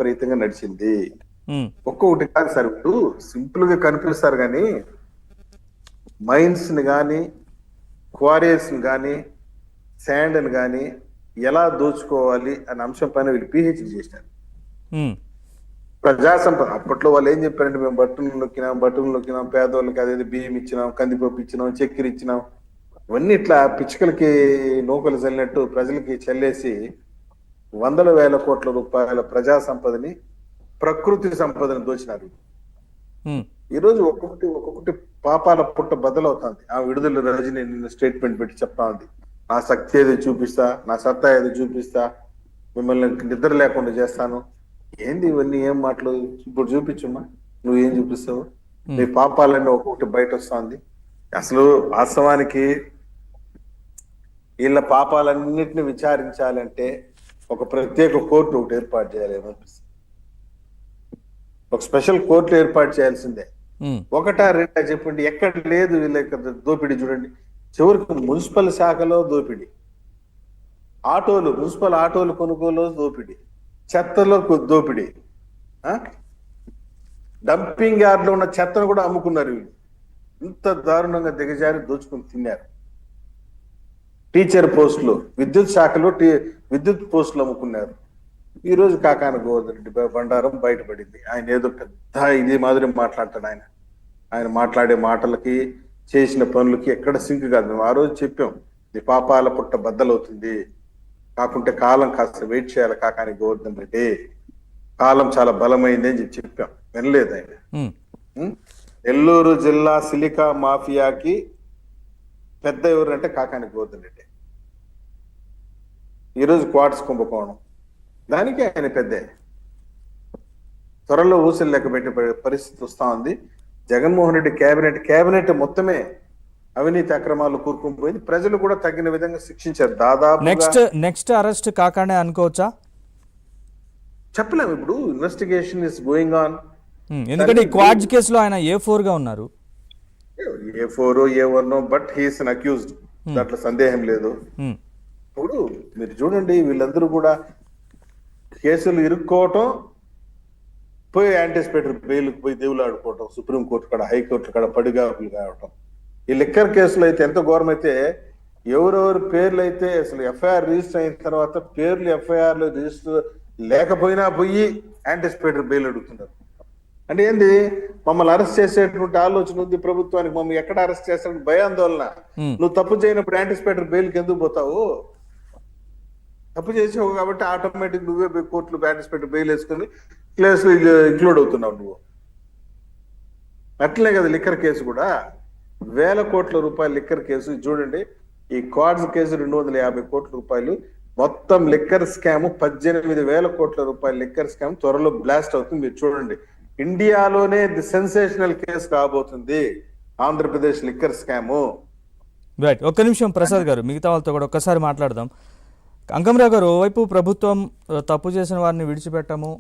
విపరీతంగా నడిచింది. ఉమ్, ఒక్కొక్కటి కాదు సార్, ఇప్పుడు సింపుల్ గా కనిపిస్తారు కానీ మైన్స్ ని కానీ క్వారీస్ ని కానీ శాండ్ ని కానీ ఎలా దోచుకోవాలి అనే అంశం పైన వీళ్ళు పిహెచ్డి చేశారు. ఉమ్, ప్రజా సంపద అప్పట్లో వాళ్ళు ఏం చెప్పారంటే మేము బట్టలు నొక్కినాం, పేదవాళ్ళకి అదేది బియ్యం ఇచ్చినాం, కందిపప్పు ఇచ్చినాం, చక్కెర ఇచ్చినాం, ఇవన్నీ ఇట్లా పిచ్చుకలకి నూకలు చల్లినట్టు ప్రజలకి చల్లేసి వందల వేల కోట్ల రూపాయల ప్రజా సంపదని, ప్రకృతి సంపదని దోచినారు. ఉమ్, ఈరోజు ఒక్కొక్కటి పాపాల పుట్ట బద్దలవుతుంది. ఆ విడుదల రజని నిన్న స్టేట్మెంట్ పెట్టి చెప్తా ఉంది, నా శక్తి ఏదో చూపిస్తా, నా సత్తా ఏదో చూపిస్తా, మిమ్మల్ని నిద్ర లేకుండా చేస్తాను. ఏంది ఇవన్నీ, ఏం మాటలు? ఇప్పుడు చూపించమ్మా, నువ్వేం చూపిస్తావు? నీ పాపాలన్నీ ఒక్కొక్కటి బయట వస్తుంది. అసలు వాస్తవానికి వీళ్ళ పాపాలన్నింటినీ విచారించాలంటే ఒక ప్రత్యేక కోర్టు ఒకటి ఏర్పాటు చేయాలి అనిపిస్తుంది. ఒక స్పెషల్ కోర్టు ఏర్పాటు చేయాల్సిందే. ఉమ్, ఒకటా రెండా చెప్పండి, ఎక్కడ లేదు వీళ్ళ దోపిడీ. చూడండి, చివరికి మున్సిపల్ శాఖలో దోపిడీ, మున్సిపల్ ఆటోలు కొనుగోలు దోపిడీ, చెత్తలో దోపిడీ, డంపింగ్ యార్డ్ లో ఉన్న చెత్తను కూడా అమ్ముకున్నారు వీళ్ళు. ఇంత దారుణంగా దిగజారి దోచుకుని తిన్నారు. టీచర్ పోస్టులు, విద్యుత్ శాఖలో విద్యుత్ పోస్టులు అమ్ముకున్నారు. ఈ రోజు కాకాన గోవర్ధన్ రెడ్డి బండారం బయటపడింది. ఆయన ఏదో పెద్ద ఇది మాదిరి మాట్లాడతాడు. ఆయన మాట్లాడే మాటలకి చేసిన పనులకి ఎక్కడ సింక్ కాదు. మేము ఆ రోజు చెప్పాం, ఇది పాపాల పుట్ట బద్దలవుతుంది, కాకుంటే కాలం కాస్త వెయిట్ చేయాలి కాకాని గోవర్ధన్ రెడ్డి, కాలం చాలా బలమైంది అని చెప్పాం. వినలేదు ఆయన. నెల్లూరు జిల్లా సిలికా మాఫియాకి పెద్ద ఎవరంటే కాకాని గోవర్ధన్ రెడ్డి. ఈరోజు క్వార్ట్స్ కుంభకోణం, దానికి ఆయన పెద్ద. త్వరలో ఊసలు లెక్క పెట్టే పరిస్థితి వస్తా ఉంది. జగన్మోహన్ రెడ్డి కేబినెట్ మొత్తమే అవినీతి అక్రమాలు కూరుకుపోయింది. ప్రజలు కూడా తగిన విధంగా శిక్షించారు. దాదాపు నెక్స్ట్ అరెస్ట్ కాకానే అనుకోవచ్చా? చెప్పలేము. ఇప్పుడు ఇన్వెస్టిగేషన్ ఇస్ గోయింగ్ ఆన్. ఎందుకంటే ఈ క్వాడ్జ్ కేసులో ఆయన A4 గా ఉన్నారు. A4 A1, but he's an accused, దాంట్లో సందేహం లేదు. ఇప్పుడు మీరు చూడండి, వీళ్ళందరూ కూడా కేసులు ఇరుక్కోవటం, పోయి యాంటిసిపేటరీ బెయిల్కి పోయి దేవులు ఆడుకోవటం, సుప్రీంకోర్టు కాడ హైకోర్టు కాడ పడిగాపులు కావటం. ఈ లిక్కర్ కేసులో అయితే ఎంత ఘోరం అయితే, ఎవరెవరి పేర్లు అయితే అసలు ఎఫ్ఐఆర్ రిజిస్టర్ అయిన తర్వాత పేర్లు ఎఫ్ఐఆర్ లో రిజిస్టర్ లేకపోయినా పోయి యాంటిసిపేటరీ బెయిల్ అడుగుతున్నారు. అంటే ఏంది, మమ్మల్ని అరెస్ట్ చేసేటువంటి ఆలోచన ఉంది ప్రభుత్వానికి, మమ్మల్ని ఎక్కడ అరెస్ట్ చేస్తారని భయాందోళన. నువ్వు తప్పు చేయనప్పుడు యాంటిసిపేటరీ బెయిల్కి ఎందుకు పోతావు? తప్పు చేసావు కాబట్టి ఆటోమేటిక్ నువ్వే కోర్టులో యాంటిసిపేటరీ బెయిల్ వేసుకుని కేసులు ఇంక్లూడ్ అవుతున్నావు నువ్వు. అట్లే కదా లిక్కర్ కేసు కూడా, వేల కోట్ల రూపాయల లిక్కర్ కేసు. చూడండి, ఈ క్వాడ్స్ కేసు 250 కోట్ల రూపాయలు. మొత్తం లిక్కర్ స్కామ్ 18,000 కోట్ల రూపాయల లిక్కర్ స్కామ్ త్వరలో బ్లాస్ట్ అవుతుంది. మీరు చూడండి, ఇండియాలోనే ది సెన్సేషనల్ కేసు కాబోతుంది ఆంధ్రప్రదేశ్ లిక్కర్ స్కాము. రైట్, ఒక్క నిమిషం ప్రసాద్ గారు, మిగతా వాళ్ళతో కూడా ఒక్కసారి మాట్లాడదాం. అంకమరావు గారు, ఓవైపు ప్రభుత్వం తప్పు చేసిన వారిని విడిచిపెట్టము,